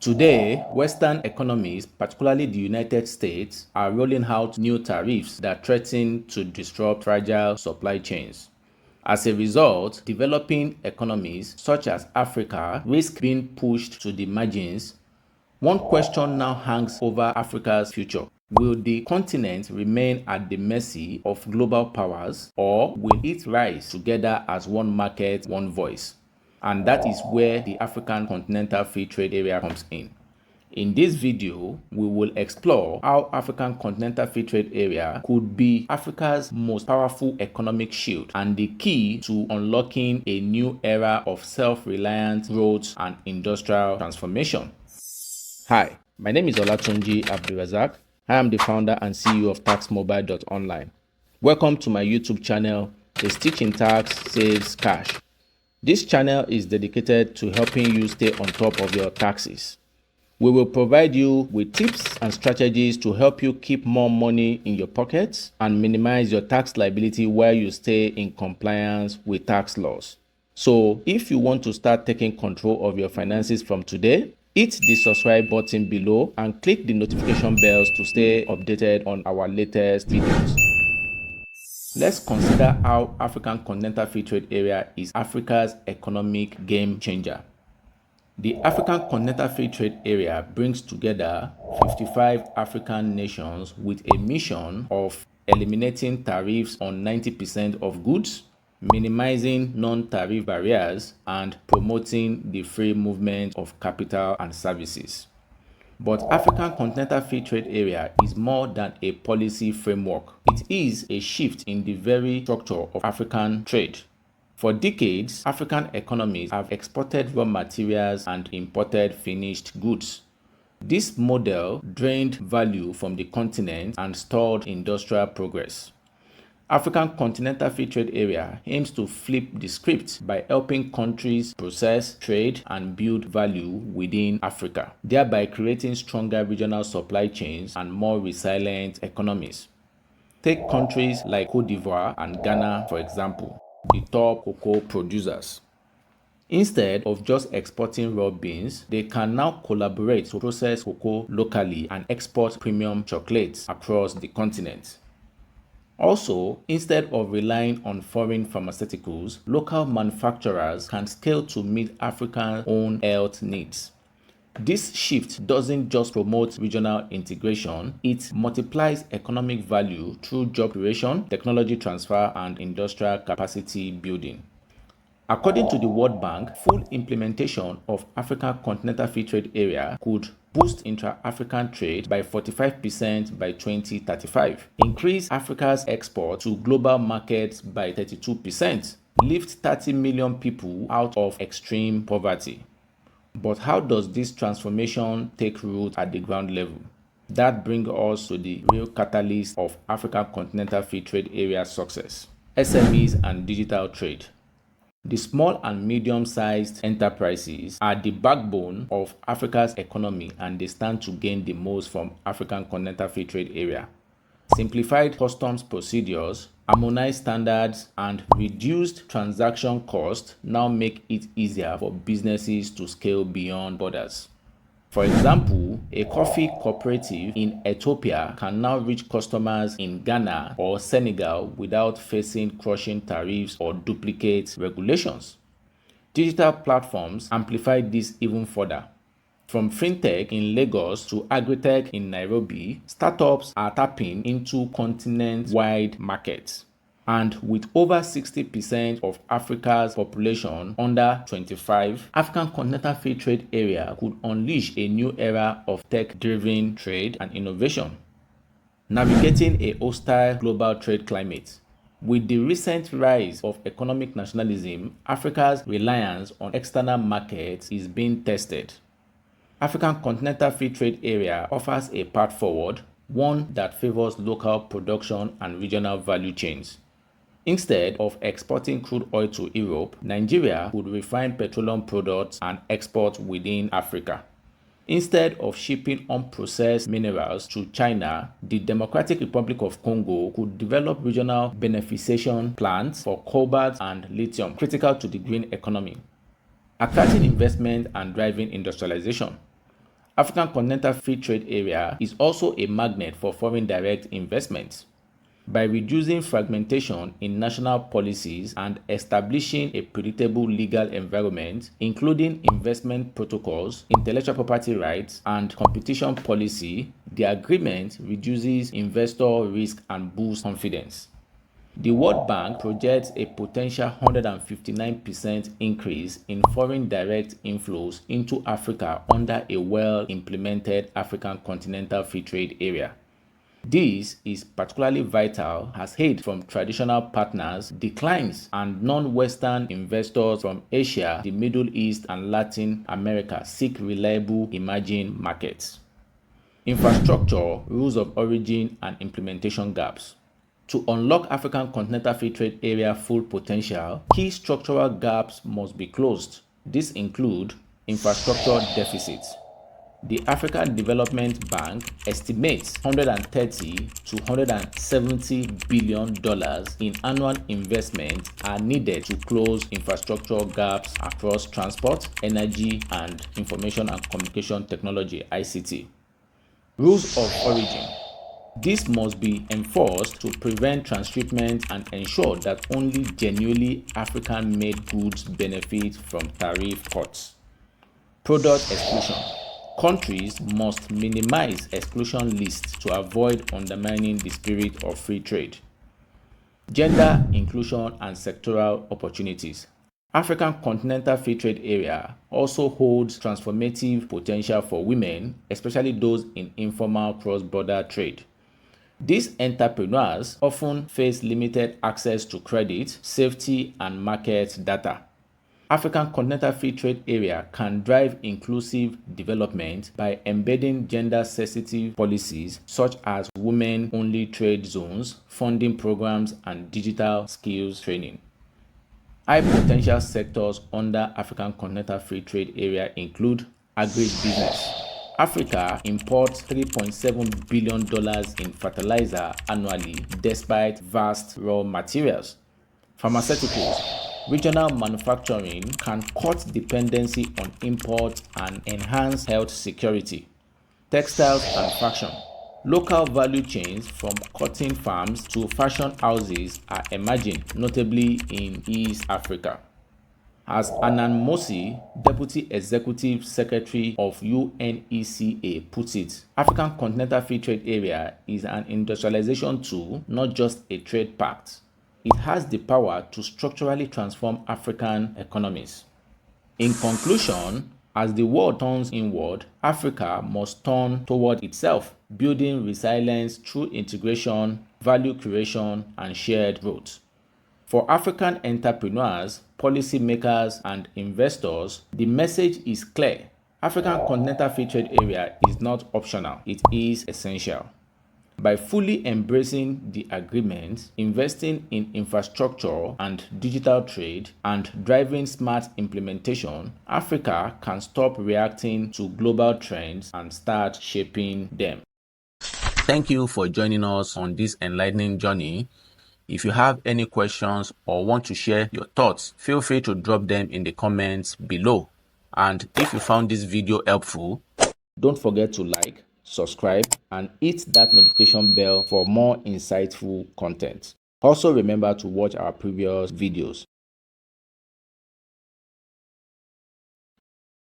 Today, Western economies, particularly the United States, are rolling out new tariffs that threaten to disrupt fragile supply chains. As a result, developing economies such as Africa risk being pushed to the margins. One question now hangs over Africa's future. Will the continent remain at the mercy of global powers, or will it rise together as one market, one voice? And that is where the African Continental Free Trade Area comes in. In this video, we will explore how African Continental Free Trade Area could be Africa's most powerful economic shield and the key to unlocking a new era of self-reliant growth and industrial transformation. Hi, my name is Olatunji Abdulrazak. I am the founder and CEO of taxmobile.online. Welcome to my YouTube channel, A Stitch in Tax Saves Cash. This channel is dedicated to helping you stay on top of your taxes. We will provide you with tips and strategies to help you keep more money in your pockets and minimize your tax liability while you stay in compliance with tax laws. So if you want to start taking control of your finances from today, hit the subscribe button below and click the notification bells to stay updated on our latest videos. Let's consider how African Continental Free Trade Area is Africa's economic game changer. The African Continental Free Trade Area brings together 55 African nations with a mission of eliminating tariffs on 90% of goods, minimizing non-tariff barriers, and promoting the free movement of capital and services. But African Continental Free Trade Area is more than a policy framework. It is a shift in the very structure of African trade. For decades, African economies have exported raw materials and imported finished goods. This model drained value from the continent and stalled industrial progress. African Continental Free Trade Area aims to flip the script by helping countries process, trade, and build value within Africa, thereby creating stronger regional supply chains and more resilient economies. Take countries like Côte d'Ivoire and Ghana, for example, the top cocoa producers. Instead of just exporting raw beans, they can now collaborate to process cocoa locally and export premium chocolates across the continent. Also, instead of relying on foreign pharmaceuticals, local manufacturers can scale to meet Africa's own health needs. This shift doesn't just promote regional integration, it multiplies economic value through job creation, technology transfer, and industrial capacity building. According to the World Bank, full implementation of African Continental Free Trade Area could boost intra-African trade by 45% by 2035, increase Africa's export to global markets by 32%, lift 30 million people out of extreme poverty. But how does this transformation take root at the ground level? That brings us to the real catalyst of African Continental Free Trade Area success: SMEs and digital trade. The small and medium-sized enterprises are the backbone of Africa's economy, and they stand to gain the most from African Continental Free Trade Area. Simplified customs procedures, harmonized standards, and reduced transaction costs now make it easier for businesses to scale beyond borders. For example, a coffee cooperative in Ethiopia can now reach customers in Ghana or Senegal without facing crushing tariffs or duplicate regulations. Digital platforms amplify this even further. From fintech in Lagos to agritech in Nairobi, startups are tapping into continent-wide markets. And with over 60% of Africa's population under 25, African Continental Free Trade Area could unleash a new era of tech-driven trade and innovation. Navigating a hostile global trade climate. With the recent rise of economic nationalism, Africa's reliance on external markets is being tested. African Continental Free Trade Area offers a path forward, one that favors local production and regional value chains. Instead of exporting crude oil to Europe, Nigeria could refine petroleum products and export within Africa. Instead of shipping unprocessed minerals to China, the Democratic Republic of Congo could develop regional beneficiation plants for cobalt and lithium, critical to the green economy. Attracting investment and driving industrialization. African Continental Free Trade Area is also a magnet for foreign direct investment. By reducing fragmentation in national policies and establishing a predictable legal environment, including investment protocols, intellectual property rights, and competition policy, the agreement reduces investor risk and boosts confidence. The World Bank projects a potential 159% increase in foreign direct inflows into Africa under a well-implemented African Continental Free Trade Area. This is particularly vital as aid from traditional partners declines and non-Western investors from Asia, the Middle East, and Latin America seek reliable emerging markets. Infrastructure, rules of origin, and implementation gaps. To unlock African Continental Free Trade Area full potential, key structural gaps must be closed. These include infrastructure deficits. The African Development Bank estimates $130 to $170 billion in annual investment are needed to close infrastructure gaps across transport, energy, and information and communication technology (ICT). Rules of origin. This must be enforced to prevent transhipment and ensure that only genuinely African-made goods benefit from tariff cuts. Product exclusion. Countries must minimize exclusion lists to avoid undermining the spirit of free trade. Gender inclusion and sectoral opportunities. African Continental Free Trade Area also holds transformative potential for women, especially those in informal cross-border trade. These entrepreneurs often face limited access to credit, safety, and market data. African Continental Free Trade Area can drive inclusive development by embedding gender-sensitive policies such as women-only trade zones, funding programs, and digital skills training. High-potential sectors under African Continental Free Trade Area include agribusiness. Africa imports $3.7 billion in fertilizer annually despite vast raw materials. Pharmaceuticals. Regional manufacturing can cut dependency on imports and enhance health security. Textiles and fashion. Local value chains from cotton farms to fashion houses are emerging, notably in East Africa. As Anan Mosi, Deputy Executive Secretary of UNECA, puts it, African Continental Free Trade Area is an industrialization tool, not just a trade pact. It has the power to structurally transform African economies. In conclusion, as the world turns inward, Africa must turn toward itself, building resilience through integration, value creation, and shared growth. For African entrepreneurs, policymakers, and investors, the message is clear. African Continental Free Trade Area is not optional, it is essential. By fully embracing the agreement, investing in infrastructure and digital trade, and driving smart implementation, Africa can stop reacting to global trends and start shaping them. Thank you for joining us on this enlightening journey. If you have any questions or want to share your thoughts, feel free to drop them in the comments below. And if you found this video helpful, don't forget to like, subscribe, and hit that notification bell for more insightful content. Also remember to watch our previous videos.